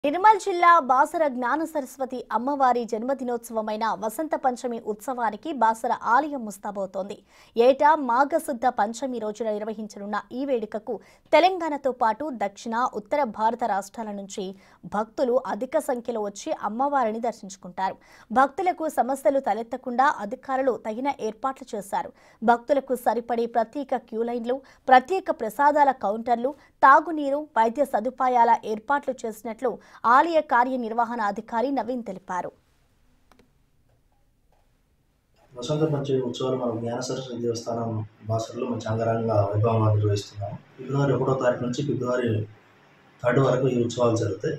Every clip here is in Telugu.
నిర్మల్ జిల్లా బాసర జ్ఞాన సరస్వతి అమ్మవారి జన్మదినోత్సవమైన వసంత పంచమి ఉత్సవానికి బాసర ఆలయం ముస్తాబవుతోంది. ఏటా మాఘశుద్ధ పంచమి రోజున నిర్వహించనున్న ఈ వేడుకకు తెలంగాణతో పాటు దక్షిణ, ఉత్తర భారత రాష్ట్రాల నుంచి భక్తులు అధిక సంఖ్యలో వచ్చి అమ్మవారిని దర్శించుకుంటారు. భక్తులకు సమస్యలు తలెత్తకుండా అధికారులు తగిన ఏర్పాట్లు చేశారు. భక్తులకు సరిపడే ప్రత్యేక క్యూలైన్లు, ప్రత్యేక ప్రసాదాల కౌంటర్లు, తాగునీరు, వైద్య సదుపాయాల ఏర్పాట్లు చేసినట్లు ఆలయ కార్యనిర్వహణాధికారి నవీన్ తెలిపారు. వసంత పంచమి ఉత్సవాలు మనం జ్ఞాన సరస్వతి దేవస్థానం బాసరలో మంచి అంగరంగ వైభవంగా నిర్వహిస్తున్నాము. ఫిబ్రవరి 1వ తారీఖు నుంచి ఫిబ్రవరి 3 వరకు ఈ ఉత్సవాలు జరుగుతాయి.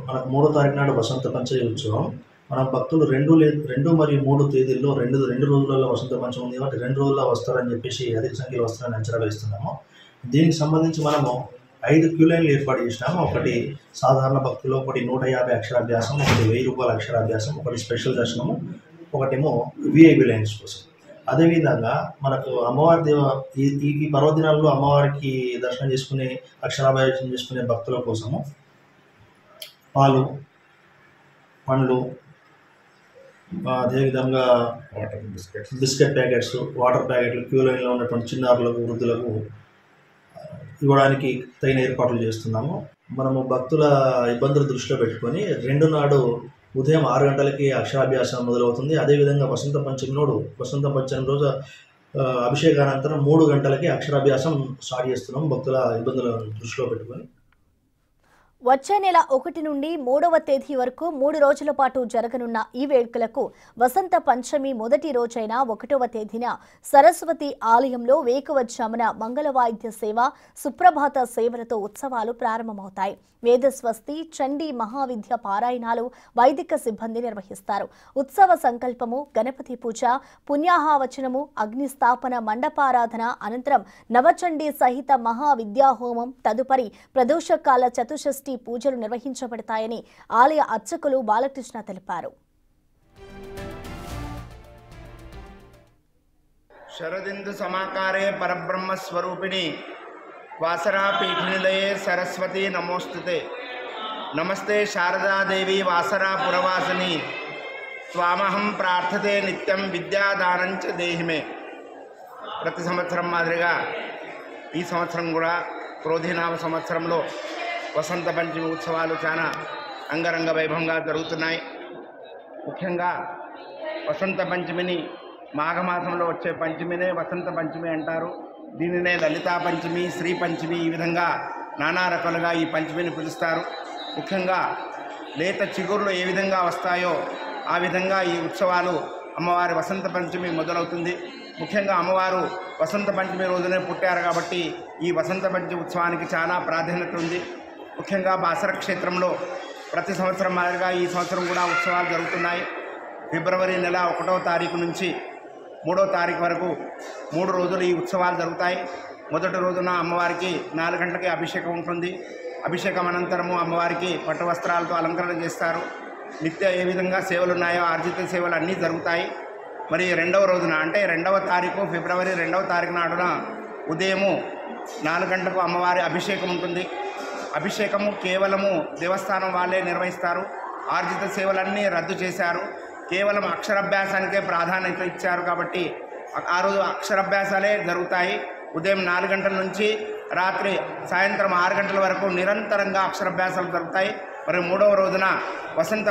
మనకు 3వ తారీఖు నాడు వసంత పంచమి ఉత్సవం. మన భక్తులు 2 మరియు 3 తేదీల్లో రెండు రోజులలో వసంత పంచమి ఉంది కాబట్టి 2 రోజుల్లో వస్తారని చెప్పేసి అధిక సంఖ్యలో వస్తారని అంచనా వేస్తున్నాము. దీనికి సంబంధించి మనము 5 క్యూ లైన్లు ఏర్పాటు చేసినాము. ఒకటి సాధారణ భక్తులు, ఒకటి 150 అక్షరాభ్యాసం, ఒకటి 1000 రూపాయల అక్షరాభ్యాసం, ఒకటి స్పెషల్ దర్శనము, ఒకటేమో విఐపి లైన్స్ కోసం. అదేవిధంగా మనకు అమ్మవారి ఈ పర్వదినాల్లో అమ్మవారికి దర్శనం చేసుకునే, అక్షరాభ్యాసం చేసుకునే భక్తుల కోసము పాలు, పండ్లు, అదేవిధంగా బిస్కెట్ ప్యాకెట్స్, వాటర్ ప్యాకెట్లు క్యూ లైన్లో ఉన్నటువంటి చిన్నారులకు, వృద్ధులకు ఇవ్వడానికి తగిన ఏర్పాట్లు చేస్తున్నాము. మనము భక్తుల ఇబ్బందులు దృష్టిలో పెట్టుకొని 2 నాడు ఉదయం 6 గంటలకి అక్షరాభ్యాసం మొదలవుతుంది. అదేవిధంగా వసంత పంచమి రోజు అభిషేకానంతరం 3 గంటలకి అక్షరాభ్యాసం స్టార్ట్ చేస్తున్నాము భక్తుల ఇబ్బందులను దృష్టిలో పెట్టుకొని. వచ్చే నెల 1 నుండి 3వ తేదీ వరకు 3 రోజుల పాటు జరగనున్న ఈ వేడుకలకు వసంత పంచమి మొదటి రోజైన 1వ తేదీన సరస్వతి ఆలయంలో వేకువజామున మంగళవాయిద్య సేవ, సుప్రభాత సేవలతో ఉత్సవాలు ప్రారంభమవుతాయి. వేదస్వస్తి, చండీ మహావిద్య పారాయణాలు వైదిక సిబ్బంది నిర్వహిస్తారు. ఉత్సవ సంకల్పము, గణపతి పూజ, పుణ్యాహవచనము, అగ్నిస్థాపన, మండపారాధన అనంతరం నవచండీ సహిత మహావిద్యాహోమం, తదుపరి ప్రదోషకాల చతుషష్ఠి పూజలు నిర్వహించబడతాయని ఆలయ అర్చకులు బాలకృష్ణ తెలిపారు. శరదిందు సమాకారే పరబ్రహ్మ స్వరూపిణి వాసరా పీఠనిలయే సరస్వతి నమోస్తుతే. నమస్తే శారదాదేవి వాసరా పురవాసిని త్వామహం ప్రార్థతే నిత్యం విద్యాదానంచ దేహిమే. ప్రతి సంవత్సరం మాదిరిగా ఈ సంవత్సరం కూడా క్రోధినామ సంవత్సరంలో వసంత పంచమి ఉత్సవాలు చాలా అంగరంగ వైభవంగా జరుగుతున్నాయి. ముఖ్యంగా వసంత పంచమిని మాఘమాసంలో వచ్చే పంచమినే వసంత పంచమి అంటారు. దీనినే లలితా పంచమి, శ్రీ పంచమి, ఈ విధంగా నానా రకాలుగా ఈ పంచమిని పిలుస్తారు. ముఖ్యంగా లేత చిగురులు ఏ విధంగా వస్తాయో ఆ విధంగా ఈ ఉత్సవాలు అమ్మవారి వసంత పంచమి మొదలవుతుంది. ముఖ్యంగా అమ్మవారు వసంత పంచమి రోజునే పుట్టారు కాబట్టి ఈ వసంత పంచమి ఉత్సవానికి చాలా ప్రాధాన్యత ఉంది. ముఖ్యంగా బాసర క్షేత్రంలో ప్రతి సంవత్సరం మాదిరిగా ఈ సంవత్సరం కూడా ఉత్సవాలు జరుగుతున్నాయి. ఫిబ్రవరి నెల 1వ తారీఖు నుంచి 3వ తారీఖు వరకు 3 రోజులు ఈ ఉత్సవాలు జరుగుతాయి. మొదటి రోజున అమ్మవారికి 4 గంటలకి అభిషేకం ఉంటుంది. అభిషేకం అనంతరము అమ్మవారికి పట్టు వస్త్రాలతో అలంకరణ చేస్తారు. నిత్య ఏ విధంగా సేవలు ఉన్నాయో ఆర్జిత సేవలు అన్నీ జరుగుతాయి. మరి 2వ రోజున అంటే 2వ తారీఖు ఫిబ్రవరి 2వ తారీఖు నాడున ఉదయము 4 గంటలకు అమ్మవారి అభిషేకం ఉంటుంది. అభిషేకము కేవలము దేవస్థానం వాళ్ళే నిర్వహిస్తారు. ఆర్జిత సేవలన్నీ రద్దు చేశారు. కేవలం అక్షరాభ్యాసానికే ప్రాధాన్యత ఇచ్చారు కాబట్టి ఆ రోజు అక్షరాభ్యాసాలే జరుగుతాయి. ఉదయం 4 గంటల నుంచి రాత్రి సాయంత్రం 6 గంటల వరకు నిరంతరంగా అక్షరాభ్యాసాలు జరుగుతాయి. మరి 3వ రోజున వసంత